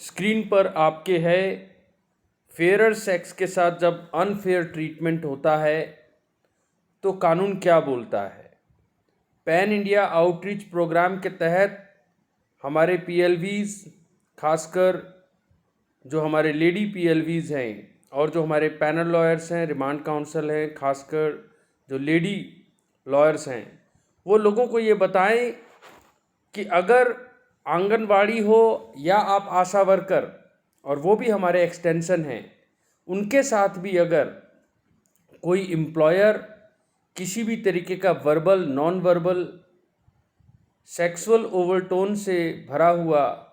Screen पर आपके है फेयरर सेक्स के साथ जब अनफेयर ट्रीटमेंट होता है तो कानून क्या बोलता है। पैन इंडिया आउटरीच प्रोग्राम के तहत हमारे पीएलवीज, खासकर जो हमारे लेडी पीएलवीज हैं और जो हमारे पैनल लॉयर्स हैं, रिमांड काउंसिल हैं, खासकर जो लेडी लॉयर्स हैं, वो लोगों को ये बताएं कि अगर आंगनवाड़ी हो या आप आशा वर्कर, और वो भी हमारे एक्सटेंशन हैं, उनके साथ भी अगर कोई एम्प्लॉयर किसी भी तरीके का verbal, non verbal, sexual overtone से भरा हुआ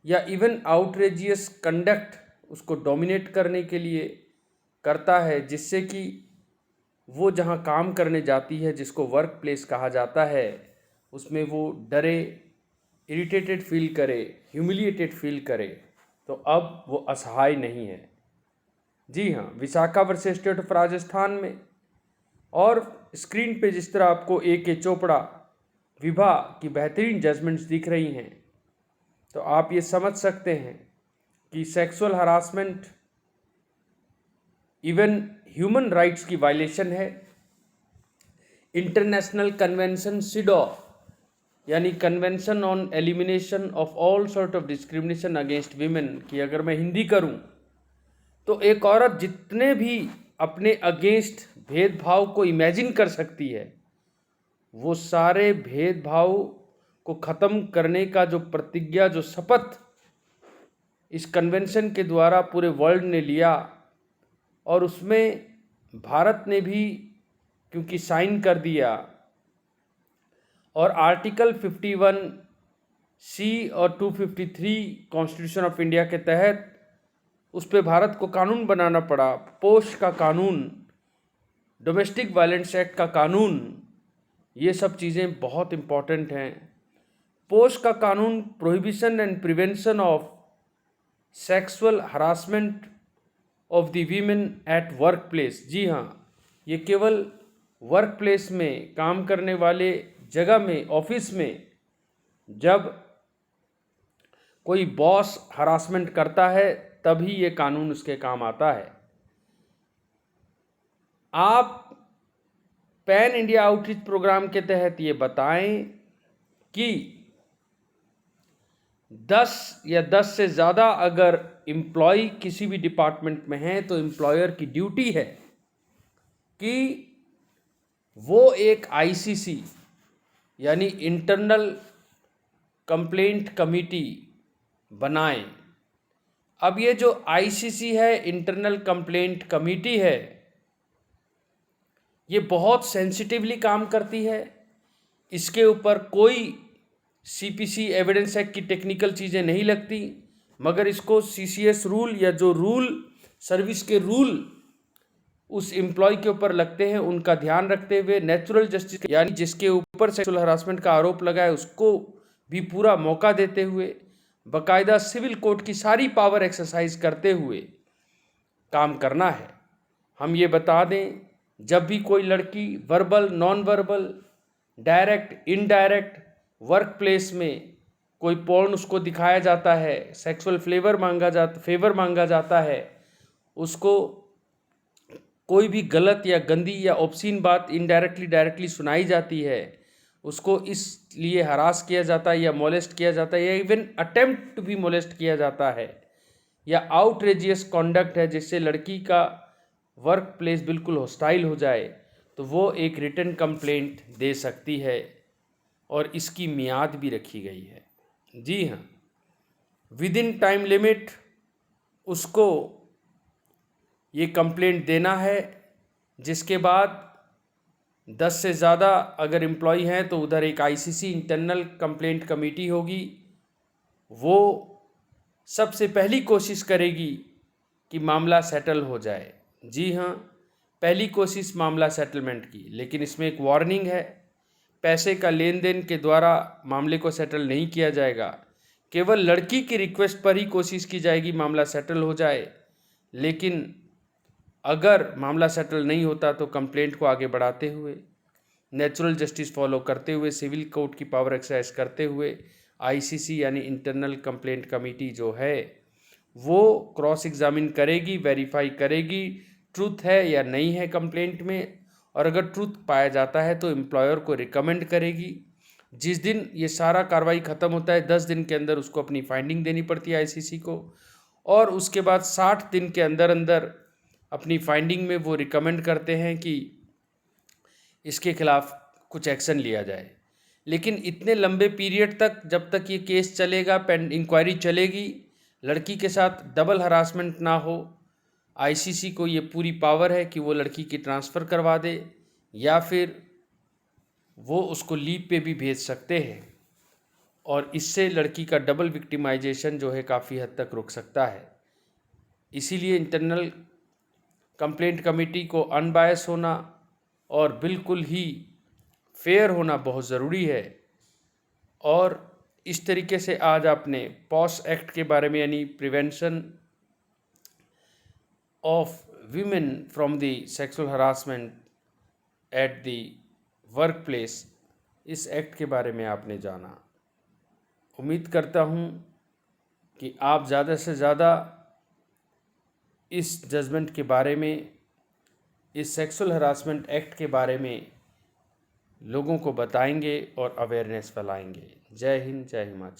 या इवन आउटरेजियस कंडक्ट उसको डोमिनेट करने के लिए करता है, जिससे कि वो जहाँ काम करने जाती है, जिसको वर्क प्लेस कहा जाता है, उसमें वो डरे, इरिटेटेड फील करे, ह्यूमिलिएटेड फील करे, तो अब वो असहाय नहीं है। जी हाँ, Vishakha versus state of Rajasthan में और स्क्रीन पे जिस तरह आपको ए चोपड़ा विभा की बेहतरीन जजमेंट्स दिख रही हैं, तो आप ये समझ सकते हैं कि sexual harassment even human rights की वायलेशन है। इंटरनेशनल कन्वेंशन सिडॉ यानी convention on elimination of all sort of discrimination against women की अगर मैं हिंदी करूं तो एक औरत जितने भी अपने अगेंस्ट भेदभाव को इमेजिन कर सकती है, वो सारे भेदभाव को ख़त्म करने का जो प्रतिज्ञा, जो शपथ इस कन्वेंशन के द्वारा पूरे वर्ल्ड ने लिया, और उसमें भारत ने भी क्योंकि साइन कर दिया, और आर्टिकल 51C और 253 कॉन्स्टिट्यूशन ऑफ इंडिया के तहत उस पर भारत को कानून बनाना पड़ा। पोश का कानून, डोमेस्टिक वायलेंस एक्ट का कानून, ये सब चीज़ें बहुत इम्पॉर्टेंट हैं। पोश का कानून prohibition and prevention of sexual harassment of the women at work place. जी हाँ, ये केवल वर्क प्लेस में काम करने वाले जगह में, ऑफिस में, जब कोई बॉस हरासमेंट करता है तभी ये कानून उसके काम आता है। आप पैन इंडिया आउटरीच प्रोग्राम के तहत ये बताएं कि 10 या 10 से ज़्यादा अगर एम्प्लॉय किसी भी डिपार्टमेंट में हैं तो एम्प्लॉयर की ड्यूटी है कि वो एक आईसीसी यानी इंटरनल कंप्लेंट कमेटी बनाएं। अब ये जो आईसीसी है, इंटरनल कंप्लेंट कमेटी है, ये बहुत सेंसिटिवली काम करती है। इसके ऊपर कोई सीपीसी एविडेंस एक्ट की टेक्निकल चीज़ें नहीं लगती, मगर इसको सीसीएस रूल या जो रूल, सर्विस के रूल उस एम्प्लॉय के ऊपर लगते हैं, उनका ध्यान रखते हुए नेचुरल जस्टिस यानी जिसके ऊपर सेक्सुअल हरासमेंट का आरोप लगा है उसको भी पूरा मौका देते हुए, बाकायदा सिविल कोर्ट की सारी पावर एक्सरसाइज करते हुए काम करना है। हम ये बता दें, जब भी कोई लड़की verbal, non verbal, direct, indirect work place में कोई पोर्न उसको दिखाया जाता है, सेक्सुअल फेवर मांगा जाता है, उसको कोई भी गलत या गंदी या ऑब्सीन बात इनडायरेक्टली डायरेक्टली सुनाई जाती है, उसको इसलिए हरास किया जाता है या मोलेस्ट किया जाता है या even attempt to be molest किया जाता है, या आउटरेजियस कॉन्डक्ट है जिससे लड़की का वर्क प्लेस बिल्कुल हॉस्टाइल हो जाए, तो वो एक रिटन कंप्लेंट दे सकती है और इसकी मियाद भी रखी गई है। जी हाँ, विद इन टाइम लिमिट उसको ये कंप्लेंट देना है, जिसके बाद 10 से ज़्यादा अगर एम्प्लॉय हैं तो उधर एक आईसीसी इंटरनल कंप्लेंट कमेटी होगी। वो सबसे पहली कोशिश करेगी कि मामला सेटल हो जाए। जी हाँ, पहली कोशिश मामला सेटलमेंट की, लेकिन इसमें एक वार्निंग है, पैसे का लेन देन के द्वारा मामले को सेटल नहीं किया जाएगा। केवल लड़की की रिक्वेस्ट पर ही कोशिश की जाएगी मामला सेटल हो जाए, लेकिन अगर मामला सेटल नहीं होता तो कंप्लेंट को आगे बढ़ाते हुए, नेचुरल जस्टिस फॉलो करते हुए, सिविल कोर्ट की पावर एक्सरसाइज करते हुए, आईसीसी यानी इंटरनल कंप्लेंट कमेटी जो है वो क्रॉस एग्जामिन करेगी, वेरीफाई करेगी ट्रूथ है या नहीं है कंप्लेंट में, और अगर ट्रूथ पाया जाता है तो एम्प्लॉयर को रिकमेंड करेगी। जिस दिन ये सारा कार्रवाई ख़त्म होता है 10 दिन के अंदर उसको अपनी फाइंडिंग देनी पड़ती है आईसीसी को, और उसके बाद 60 दिन के अंदर अंदर अपनी फाइंडिंग में वो रिकमेंड करते हैं कि इसके खिलाफ कुछ एक्शन लिया जाए। लेकिन इतने लंबे पीरियड तक, जब तक ये केस चलेगा, इंक्वायरी चलेगी, लड़की के साथ डबल हरासमेंट ना हो, आईसीसी को ये पूरी पावर है कि वो लड़की की ट्रांसफ़र करवा दे या फिर वो उसको लीव पे भी भेज सकते हैं, और इससे लड़की का डबल विक्टिमाइजेशन जो है काफ़ी हद तक रुक सकता है। इसीलिए इंटरनल कंप्लेंट कमेटी को अनबायस होना और बिल्कुल ही फेयर होना बहुत ज़रूरी है। और इस तरीके से आज आपने पॉस एक्ट के बारे में, यानी prevention of women from the sexual harassment at the work place, इस एक्ट के बारे में आपने जाना। उम्मीद करता हूँ कि आप ज़्यादा से ज़्यादा इस जजमेंट के बारे में, इस सेक्सुअल हरासमेंट एक्ट के बारे में लोगों को बताएंगे और अवेयरनेस फैलाएंगे। जय हिंद, जय हिमाचल।